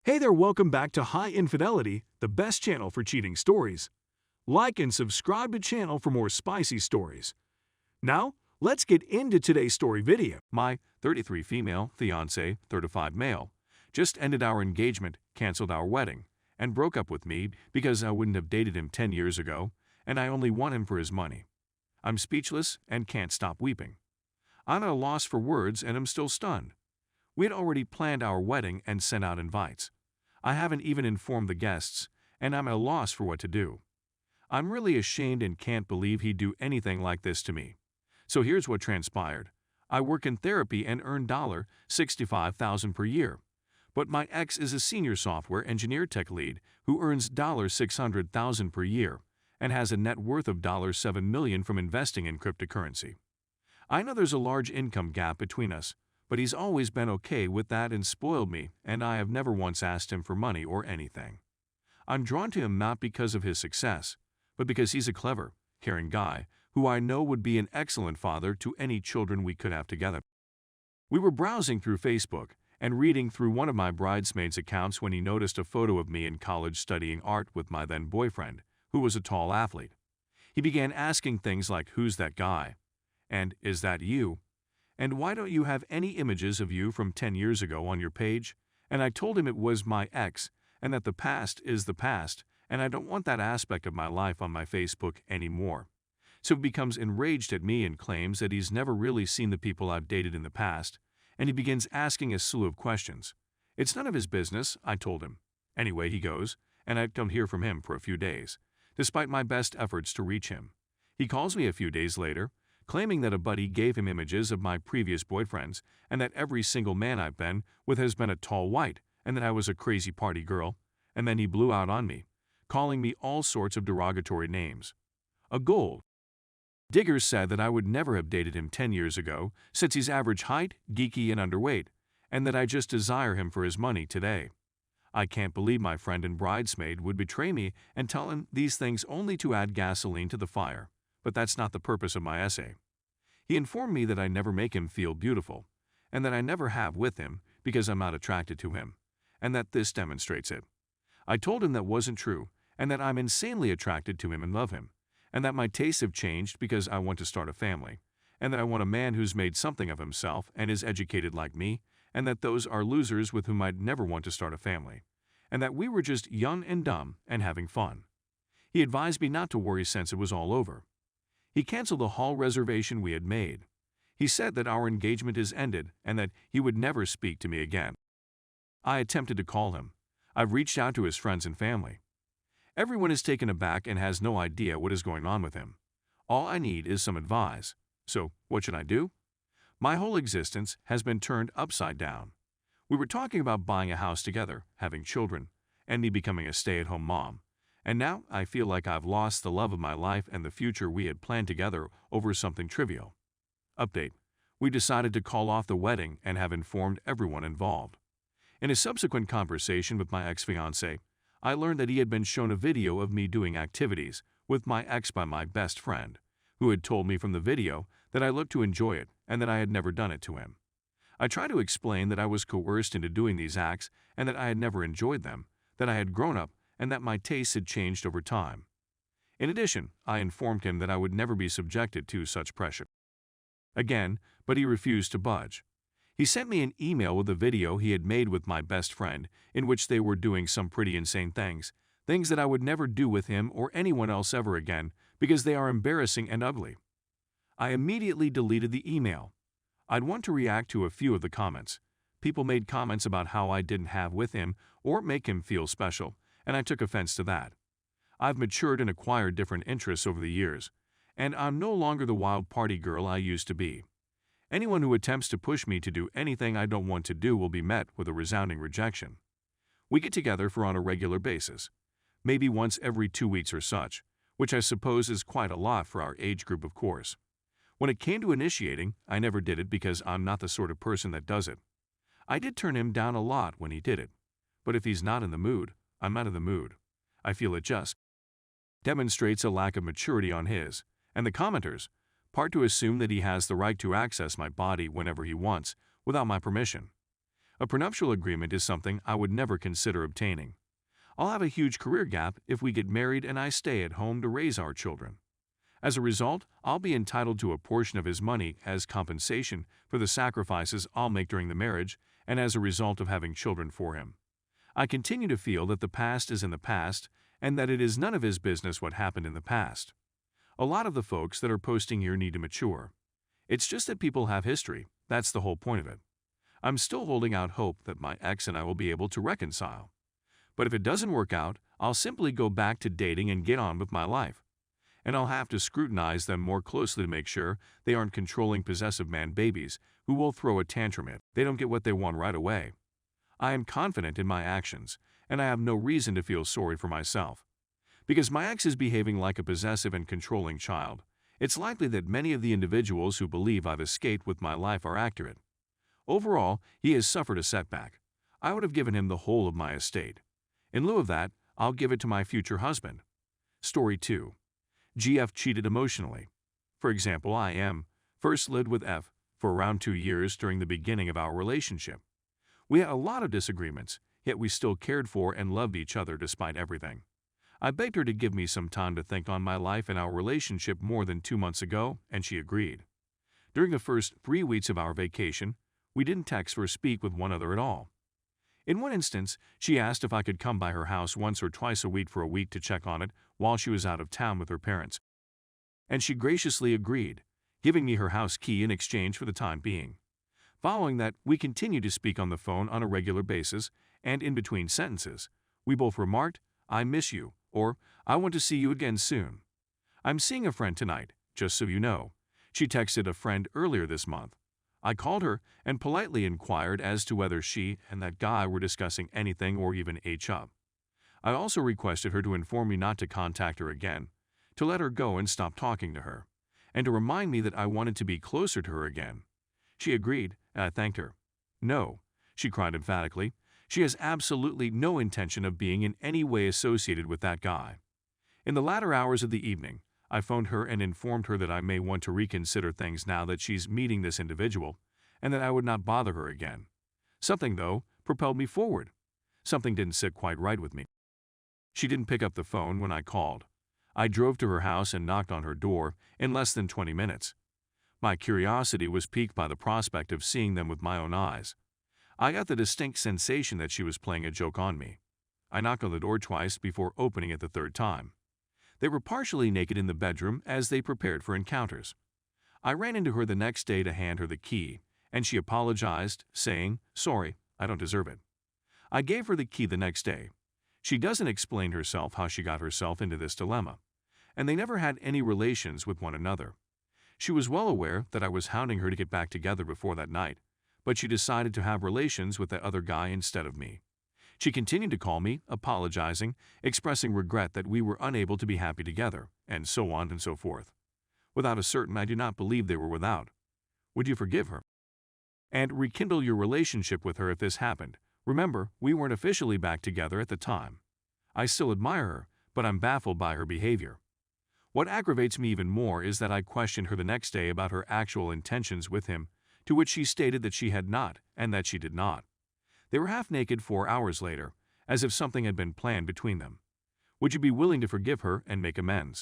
Hey there, welcome back to High Infidelity, the best channel for cheating stories. Like and subscribe to channel for more spicy stories. Now, let's get into today's story video. My 33 female, fiance, 35 male, just ended our engagement, canceled our wedding, and broke up with me because I wouldn't have dated him 10 years ago, and I only want him for his money. I'm speechless and can't stop weeping. I'm at a loss for words and am still stunned. We had already planned our wedding and sent out invites. I haven't even informed the guests, and I'm at a loss for what to do. I'm really ashamed and can't believe he'd do anything like this to me. So here's what transpired. I work in therapy and earn $65,000 per year. But my ex is a senior software engineer tech lead who earns $600,000 per year and has a net worth of $7 million from investing in cryptocurrency. I know there's a large income gap between us, but he's always been okay with that and spoiled me, and I have never once asked him for money or anything. I'm drawn to him not because of his success, but because he's a clever, caring guy who I know would be an excellent father to any children we could have together. We were browsing through Facebook and reading through one of my bridesmaids' accounts when he noticed a photo of me in college studying art with my then boyfriend, who was a tall athlete. He began asking things like, "Who's that guy?" and "Is that you?" and "Why don't you have any images of you from 10 years ago on your page?" And I told him it was my ex and that the past is the past and I don't want that aspect of my life on my Facebook anymore. So he becomes enraged at me and claims that he's never really seen the people I've dated in the past, and he begins asking a slew of questions. It's none of his business, I told him. Anyway, he goes, and I don't hear from him for a few days, despite my best efforts to reach him. He calls me a few days later, claiming that a buddy gave him images of my previous boyfriends and that every single man I've been with has been a tall white and that I was a crazy party girl, and then he blew out on me, calling me all sorts of derogatory names. A gold digger said that I would never have dated him 10 years ago since he's average height, geeky, and underweight, and that I just desire him for his money today. I can't believe my friend and bridesmaid would betray me and tell him these things only to add gasoline to the fire, but that's not the purpose of my essay. He informed me that I never make him feel beautiful, and that I never have with him because I'm not attracted to him, and that this demonstrates it. I told him that wasn't true, and that I'm insanely attracted to him and love him, and that my tastes have changed because I want to start a family, and that I want a man who's made something of himself and is educated like me, and that those are losers with whom I'd never want to start a family, and that we were just young and dumb and having fun. He advised me not to worry since it was all over. He canceled the hall reservation we had made. He said that our engagement is ended and that he would never speak to me again. I attempted to call him. I've reached out to his friends and family. Everyone is taken aback and has no idea what is going on with him. All I need is some advice. So, what should I do? My whole existence has been turned upside down. We were talking about buying a house together, having children, and me becoming a stay-at-home mom. And now I feel like I've lost the love of my life and the future we had planned together over something trivial. Update. We decided to call off the wedding and have informed everyone involved. In a subsequent conversation with my ex-fiancé, I learned that he had been shown a video of me doing activities with my ex by my best friend, who had told me from the video that I looked to enjoy it and that I had never done it to him. I tried to explain that I was coerced into doing these acts and that I had never enjoyed them, that I had grown up and that my tastes had changed over time. In addition, I informed him that I would never be subjected to such pressure again, but he refused to budge. He sent me an email with a video he had made with my best friend in which they were doing some pretty insane things that I would never do with him or anyone else ever again because they are embarrassing and ugly. I immediately deleted the email. I'd want to react to a few of the comments. People made comments about how I didn't have with him or make him feel special, and I took offense to that. I've matured and acquired different interests over the years, and I'm no longer the wild party girl I used to be. Anyone who attempts to push me to do anything I don't want to do will be met with a resounding rejection. We get together for on a regular basis, maybe once every 2 weeks or such, which I suppose is quite a lot for our age group, of course. When it came to initiating, I never did it because I'm not the sort of person that does it. I did turn him down a lot when he did it, but if he's not in the mood, I'm not in the mood. I feel it just demonstrates a lack of maturity on his and the commenters' part to assume that he has the right to access my body whenever he wants, without my permission. A prenuptial agreement is something I would never consider obtaining. I'll have a huge career gap if we get married and I stay at home to raise our children. As a result, I'll be entitled to a portion of his money as compensation for the sacrifices I'll make during the marriage and as a result of having children for him. I continue to feel that the past is in the past and that it is none of his business what happened in the past. A lot of the folks that are posting here need to mature. It's just that people have history, that's the whole point of it. I'm still holding out hope that my ex and I will be able to reconcile. But if it doesn't work out, I'll simply go back to dating and get on with my life. And I'll have to scrutinize them more closely to make sure they aren't controlling possessive man babies who will throw a tantrum if they don't get what they want right away. I am confident in my actions, and I have no reason to feel sorry for myself. Because my ex is behaving like a possessive and controlling child, it's likely that many of the individuals who believe I've escaped with my life are accurate. Overall, he has suffered a setback. I would have given him the whole of my estate. In lieu of that, I'll give it to my future husband. Story 2. GF cheated emotionally. For example, I first lived with F for around 2 years during the beginning of our relationship. We had a lot of disagreements, yet we still cared for and loved each other despite everything. I begged her to give me some time to think on my life and our relationship more than 2 months ago, and she agreed. During the first 3 weeks of our vacation, we didn't text or speak with one another at all. In one instance, she asked if I could come by her house once or twice a week for a week to check on it while she was out of town with her parents. And she graciously agreed, giving me her house key in exchange for the time being. Following that, we continued to speak on the phone on a regular basis, and in between sentences, we both remarked, "I miss you," or "I want to see you again soon." "I'm seeing a friend tonight, just so you know," she texted a friend earlier this month. I called her and politely inquired as to whether she and that guy were discussing anything or even up. I also requested her to inform me not to contact her again, to let her go and stop talking to her, and to remind me that I wanted to be closer to her again. She agreed, and I thanked her. "No," she cried emphatically, "she has absolutely no intention of being in any way associated with that guy." In the latter hours of the evening, I phoned her and informed her that I may want to reconsider things now that she's meeting this individual, and that I would not bother her again. Something, though, propelled me forward. Something didn't sit quite right with me. She didn't pick up the phone when I called. I drove to her house and knocked on her door in less than 20 minutes. My curiosity was piqued by the prospect of seeing them with my own eyes. I got the distinct sensation that she was playing a joke on me. I knocked on the door twice before opening it the third time. They were partially naked in the bedroom as they prepared for encounters. I ran into her the next day to hand her the key, and she apologized, saying, "Sorry, I don't deserve it." I gave her the key the next day. She doesn't explain herself how she got herself into this dilemma, and they never had any relations with one another. She was well aware that I was hounding her to get back together before that night, but she decided to have relations with that other guy instead of me. She continued to call me, apologizing, expressing regret that we were unable to be happy together, and so on and so forth. Without a certain, I do not believe they were without. Would you forgive her? And rekindle your relationship with her if this happened. Remember, we weren't officially back together at the time. I still admire her, but I'm baffled by her behavior. What aggravates me even more is that I questioned her the next day about her actual intentions with him, to which she stated that she had not, and that she did not. They were half naked 4 hours later, as if something had been planned between them. Would you be willing to forgive her and make amends?